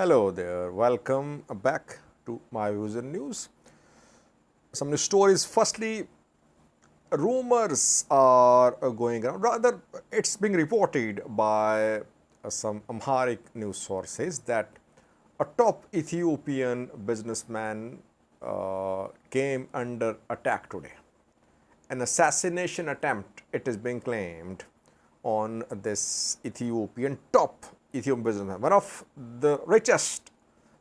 Hello there, welcome back to my views and news. Some news stories. Firstly, rumors are going around, rather, it's being reported by some Amharic news sources that a top Ethiopian businessman came under attack today. An assassination attempt, it is being claimed, on this top Ethiopian businessman, one of the richest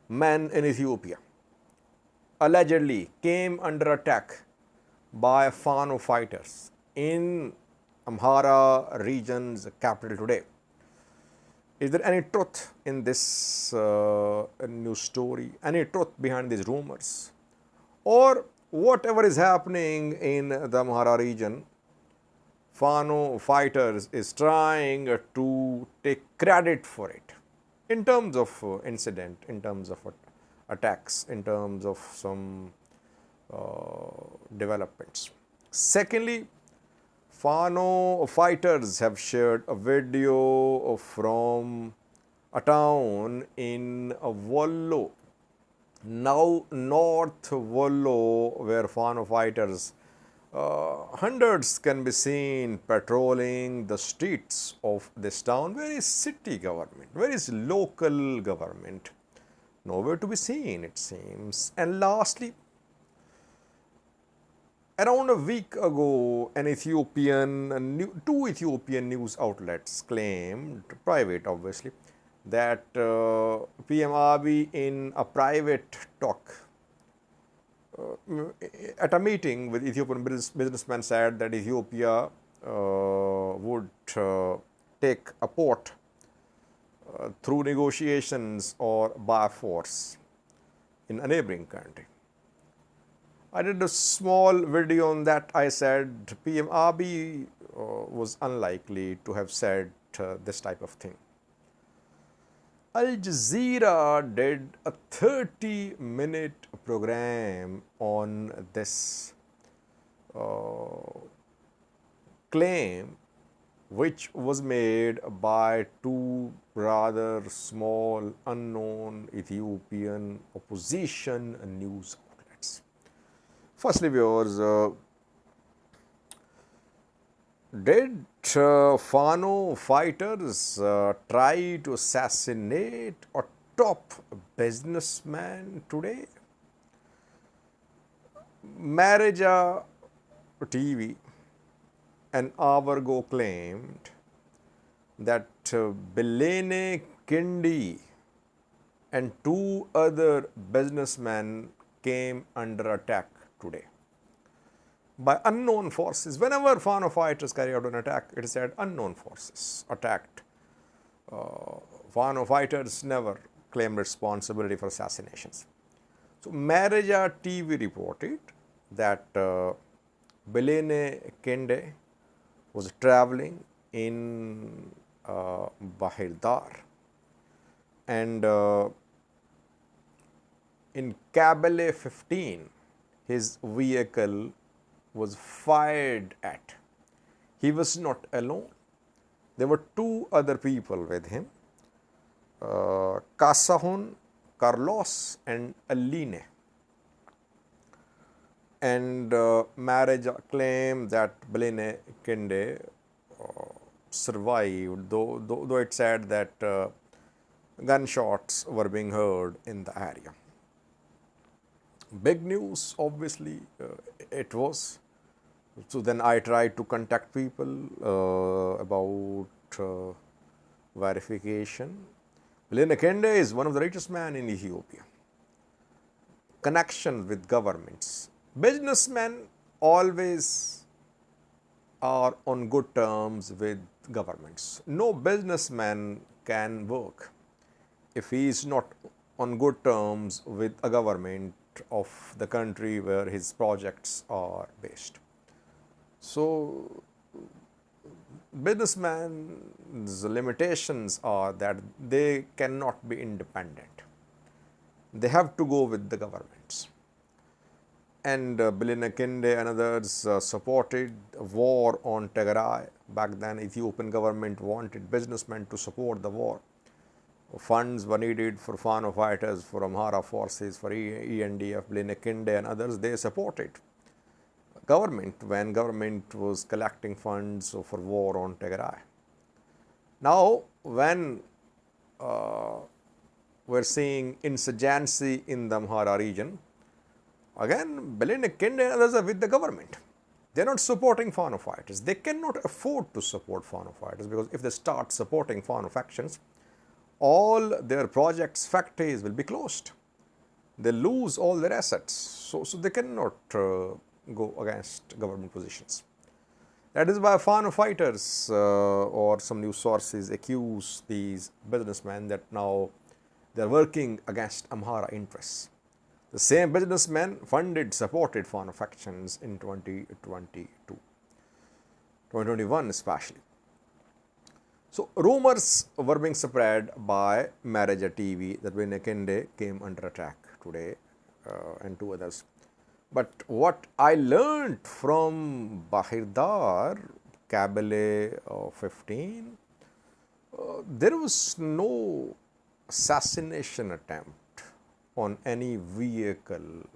men in Ethiopia, allegedly came under attack by Fano fighters in Amhara region's capital today. Is there any truth in this news story? Any truth behind these rumors? Or whatever is happening in the Amhara region, Fano fighters is trying to take credit for it in terms of incident, in terms of attacks, in terms of some developments. Secondly, Fano fighters have shared a video from a town in Wollo, now North Wollo, where Fano fighters hundreds can be seen patrolling the streets of this town. Where is city government? Where is local government? Nowhere to be seen, it seems. And lastly, around a week ago, two Ethiopian news outlets claimed, private obviously, that PM Abiy in a private talk at a meeting with Ethiopian businessmen said that Ethiopia would take a port through negotiations or by force in a neighboring country. I did a small video on that. I said PM Abiy was unlikely to have said this type of thing. Aljazeera did a 30-minute program on this claim, which was made by two rather small, unknown Ethiopian opposition news outlets. Firstly, viewers, did Fano fighters try to assassinate a top businessman today? Marija TV an hour ago claimed that Belene Kindi and two other businessmen came under attack today by unknown forces. Whenever Fano fighters carry out an attack, it is said unknown forces attacked. Fano fighters never claim responsibility for assassinations. So, Marija TV reported that Belene Kende was traveling in Bahirdar, and in Kabele 15, his vehicle was fired at. He was not alone. There were two other people with him, Kasahun, Carlos and Aline. And Marija claimed that Belene Kende survived, though it said that gunshots were being heard in the area. Big news, obviously, it was. So then I tried to contact people about verification. Belene Kende is one of the richest men in Ethiopia. Connections with governments. Businessmen always are on good terms with governments. No businessman can work if he is not on good terms with a government of the country where his projects are based. So, businessmen's limitations are that they cannot be independent. They have to go with the governments. And Belene Kende and others supported war on Tigray. Back then, Ethiopian government wanted businessmen to support the war. funds were needed for Fano fighters, for Amhara forces, for ENDF, Meket and others. They supported government when government was collecting funds for war on Tigray. Now, when we're seeing insurgency in the Amhara region, again, Meket and others are with the government. They're not supporting Fano fighters. They cannot afford to support Fano fighters, because if they start supporting Fano factions, all their projects, factories will be closed. They lose all their assets. So they cannot go against government positions. That is why Fano fighters or some news sources accuse these businessmen that now they are working against Amhara interests. The same businessmen funded, supported Fano factions in 2022, 2021 especially. So rumors were being spread by Maraja TV that Meket came under attack today and two others. But what I learned from Bahirdar, Kabyle 15, there was no assassination attempt on any vehicle,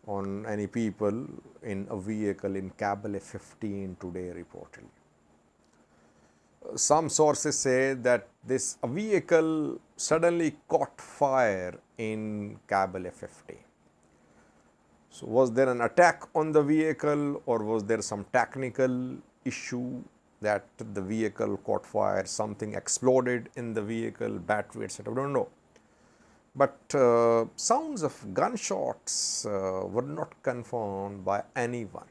on any people in a vehicle in Kabyle 15 today reportedly. Some sources say that this vehicle suddenly caught fire in Kabyle 15. So was there an attack on the vehicle, or was there some technical issue that the vehicle caught fire, something exploded in the vehicle, battery, etc. We don't know. But sounds of gunshots were not confirmed by anyone.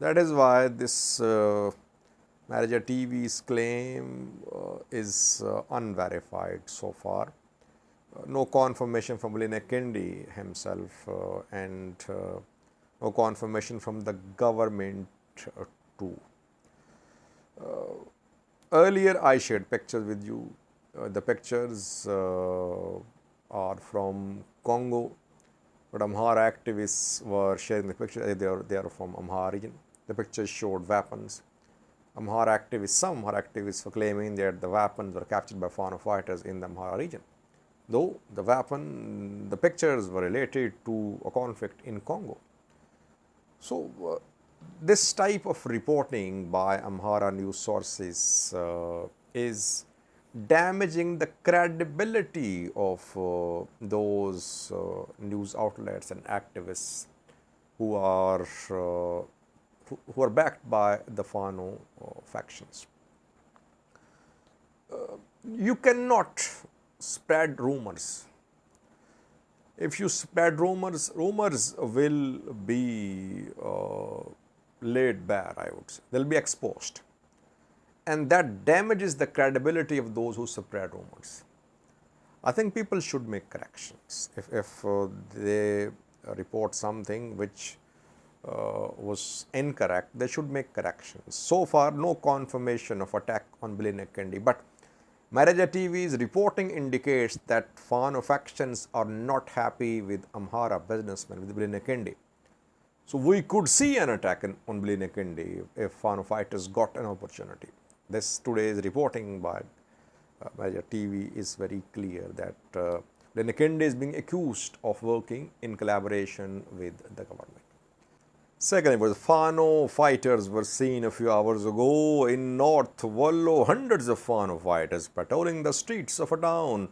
That is why this Maraja TV's claim is unverified so far. No confirmation from Meket himself and no confirmation from the government too. Earlier I shared pictures with you. The pictures are from Congo, but Amhara activists were sharing the pictures. They are from Amhara region. The pictures showed weapons. Some Amhara activists were claiming that the weapons were captured by Fano fighters in the Amhara region, though the pictures were related to a conflict in Congo. So this type of reporting by Amhara news sources is damaging the credibility of those news outlets and activists who are backed by the Fano factions. You cannot spread rumors. If you spread rumors will be laid bare, I would say. They'll be exposed. And that damages the credibility of those who spread rumors. I think people should make corrections. If they report something which was incorrect, they should make corrections. So far, no confirmation of attack on Meket, but Maraja TV's reporting indicates that Fano factions are not happy with Amhara businessmen, with Meket. So we could see an attack on Meket if Fano fighters got an opportunity. This today's reporting by Maraja TV is very clear that Meket is being accused of working in collaboration with the government. Secondly, Fano fighters were seen a few hours ago in North Wollo. Hundreds of Fano fighters patrolling the streets of a town.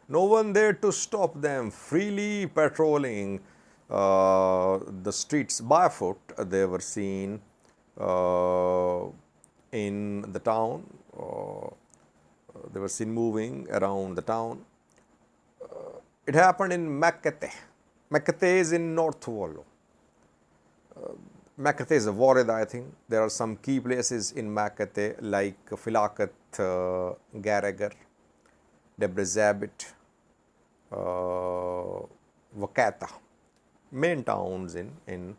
No one there to stop them, freely patrolling the streets barefoot. They were seen in the town. They were seen moving around the town. It happened in Meket. Meket is in North Wollo. Meket is a warida, I think. There are some key places in Meket like Filakat, Garagar, Debrezabit, Wakata. Main towns in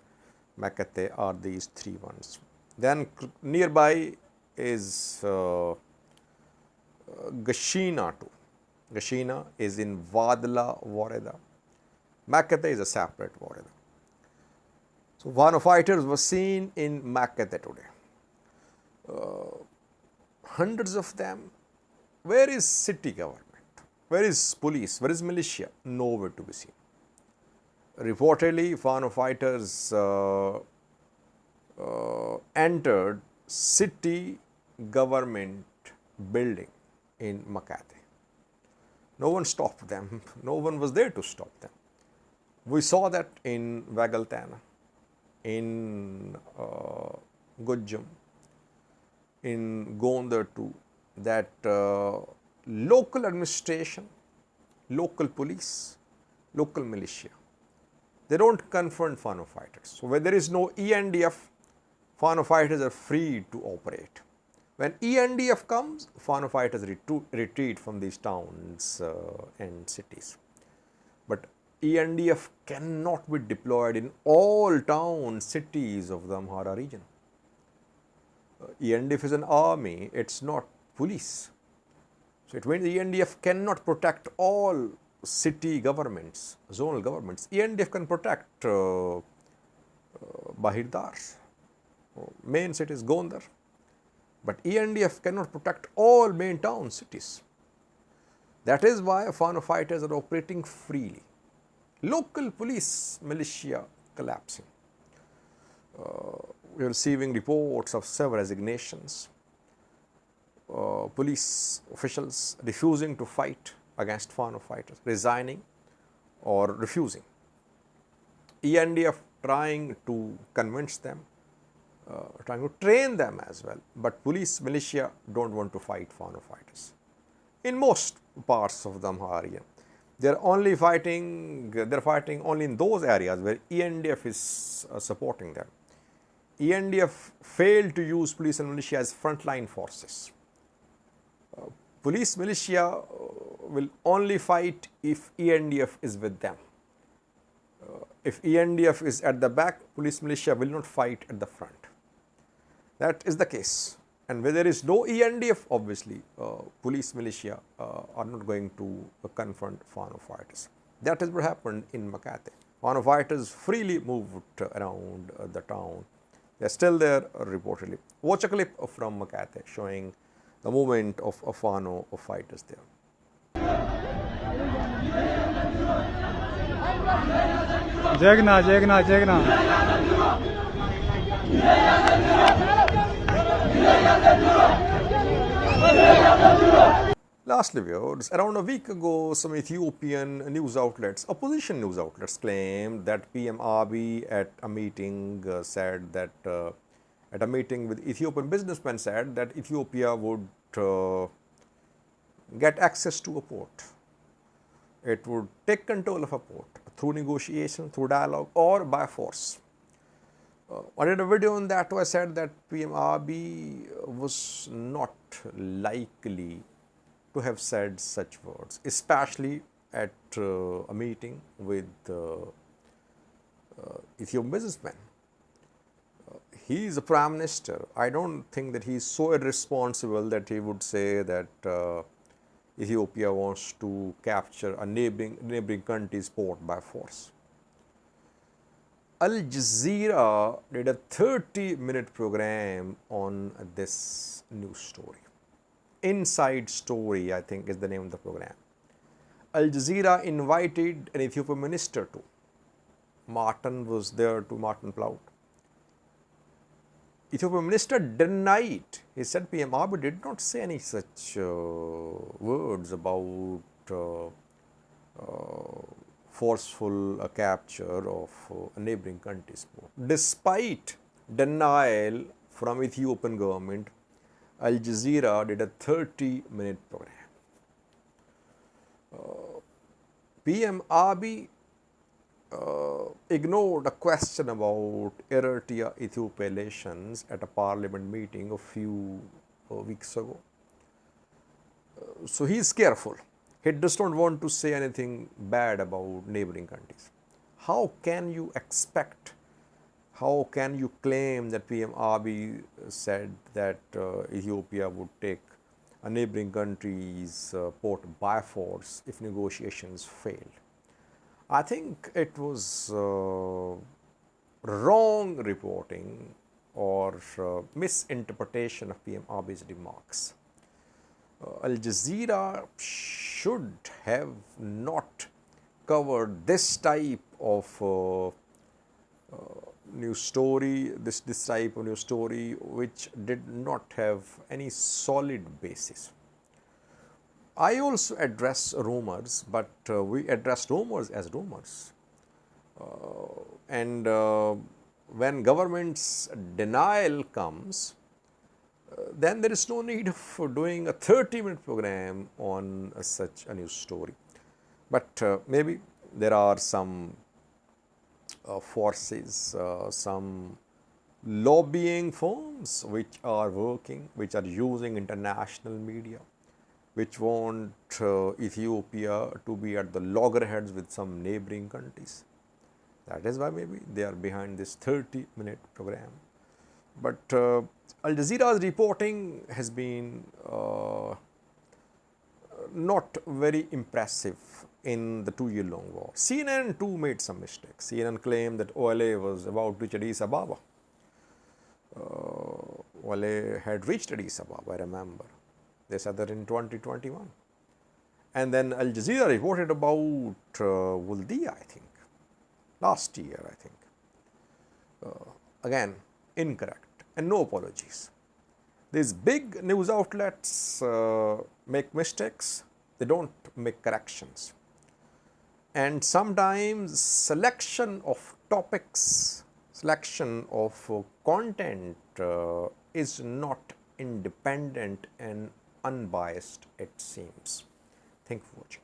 Meket are these three ones. Then nearby is Gashina too. Gashina is in Vadla warida. Meket is a separate warida. So Fano fighters were seen in Meket today. Hundreds of them where is city government? Where is police? Where is militia? Nowhere to be seen. Reportedly, Fano fighters entered city government building in Meket. No one stopped them. No one was there to stop them. We saw that in Vagaltana, in Gujjam, in Gondar too, that local administration, local police, local militia, they don't confront Fano fighters. So, where there is no ENDF, Fano fighters are free to operate. When ENDF comes, Fano fighters retreat from these towns and cities. But ENDF cannot be deployed in all towns, cities of the Amhara region. ENDF is an army, it's not police. So, it means ENDF cannot protect all city governments, zonal governments. ENDF can protect Bahirdar, main cities, Gondar. But ENDF cannot protect all main town cities. That is why Fano fighters are operating freely. Local police militia collapsing. We are receiving reports of several resignations. Police officials refusing to fight against Fano fighters, resigning or refusing. ENDF trying to convince them, trying to train them as well, but police militia don't want to fight Fano fighters. In most parts of the Amhara region, they're fighting only in those areas where ENDF is supporting them. ENDF failed to use police and militia as frontline forces. Police militia will only fight if ENDF is with them. If ENDF is at the back, police militia will not fight at the front. That is the case. And where there is no ENDF, obviously, police militia are not going to confront Fano fighters. That is what happened in Meket. Fano fighters freely moved around the town. They are still there, reportedly. Watch a clip from Meket showing the movement of Fano fighters there. Jagna, Jagna, Jagna. Lastly, viewers, around a week ago, some Ethiopian news outlets, opposition news outlets, claimed that PM Abiy at a meeting said that, at a meeting with Ethiopian businessmen, said that Ethiopia would get access to a port. It would take control of a port through negotiation, through dialogue, or by force. I did a video on that where I said that PM Abiy was not likely to have said such words, especially at a meeting with Ethiopian businessmen. He is a prime minister. I don't think that he is so irresponsible that he would say that Ethiopia wants to capture a neighboring country's port by force. Aljazeera did a 30-minute program on this news story. Inside Story, I think, is the name of the program. Aljazeera invited an Ethiopian minister too. Martin was there too, Martin Plaut. Ethiopian minister denied. He said PM Abiy did not say any such words about forceful capture of a neighboring country's port. Despite denial from Ethiopian government, Aljazeera did a 30-minute program. PM Abiy ignored a question about Eritrea-Ethiopia relations at a parliament meeting a few weeks ago. So he is careful. He does not want to say anything bad about neighboring countries. How can you expect, how can you claim that PM Abiy said that Ethiopia would take a neighboring country's port by force if negotiations failed? I think it was wrong reporting or misinterpretation of PM Abiy's remarks. Al Jazeera should have not covered this type of news story, this type of news story which did not have any solid basis. I also address rumors, but we address rumors as rumors. And when government's denial comes, then there is no need for doing a 30-minute program on such a news story. But maybe there are some forces, some lobbying firms which are working, which are using international media, which want Ethiopia to be at the loggerheads with some neighboring countries. That is why maybe they are behind this 30-minute program. But Al Jazeera's reporting has been not very impressive in the 2-year-long war. CNN too made some mistakes. CNN claimed that OLA was about to reach Addis Ababa. OLA had reached Addis Ababa, I remember. They said that in 2021. And then Al Jazeera reported about Wuldia, I think, last year, I think. Again, incorrect, and no apologies. These big news outlets make mistakes, they don't make corrections. And sometimes selection of topics, selection of content is not independent and unbiased, it seems. Thank you for watching.